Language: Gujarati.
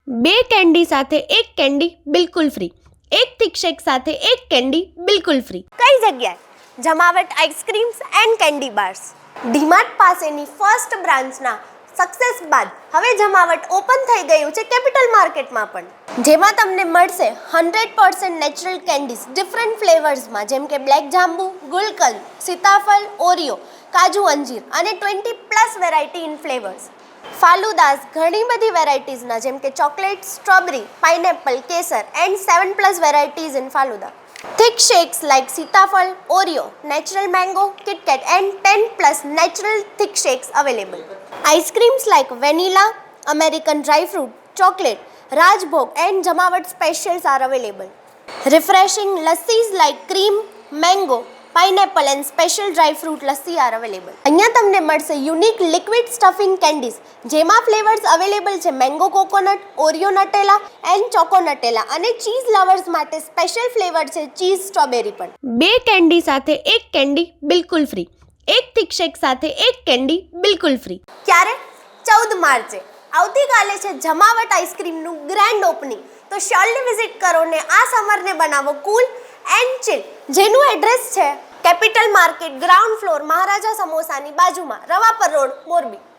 બે કેન્ડી સાથે એક કેન્ડી બિલકુલ ફ્રી, એક થિક શેક સાથે એક કેન્ડી બિલકુલ ફ્રી. કઈ જગ્યાએ? જમાવટ ice creams and candy bars. DMart પાસેની ફર્સ્ટ બ્રાન્ચના સક્સેસ બાદ હવે જમાવટ ઓપન થઈ ગયું છે કેપિટલ માર્કેટમાં પણ, જેમાં તમને મળશે 100% નેચરલ કેન્ડીઝ ડિફરન્ટ ફ્લેવર્સમાં, જેમ કે બ્લેક જાંબુ, ગુલકંદ, સીતાફળ, ઓરિયો, કાજુ અંજીર અને 20+ વેરાયટી ઇન ફ્લેવર્સ. ફાલુદાસ ઘણી બધી વેરાયટીઝના, જેમ કે chocolate, strawberry, pineapple, Kesar and 7+ varieties in falooda. Thick shakes like सीताफल, Oreo, natural mango, Kit Kat and 10+ natural thick shakes available. Ice creams like vanilla, American dry fruit, chocolate, Rajbhog and Jamawat specials are available. Refreshing lassis like cream, mango, pineapple and special dry fruit lassi are available. અહીંયા તમને મળશે યુનિક લિક્વિડ સ્ટફિંગ કેન્ડીઝ, જેમાં ફ્લેવર્સ અવેલેબલ છે mango coconut, Oreo Nutella and choco Nutella અને ચીઝ લવર્સ માટે સ્પેશિયલ ફ્લેવર છે ચીઝ સ્ટ્રોબેરી પણ. બે કેન્ડી સાથે એક કેન્ડી બિલકુલ ફ્રી, એક થિક શેક સાથે એક કેન્ડી બિલકુલ ફ્રી. ક્યારે? 14 માર્ચે. આવતીકાલે છે જમાવટ આઈસ્ક્રીમનું ગ્રેન્ડ ઓપનિંગ, તો શ્યોરલી વિઝિટ કરો ને આ સમરને બનાવો કૂલ એન્ડ ચિલ. જેનું એડ્રેસ છે કેપિટલ માર્કેટ, ગ્રાઉન્ડ ફ્લોર, મહારાજા સમોસાની બાજુમાં, રવાપર રોડ, મોરબી.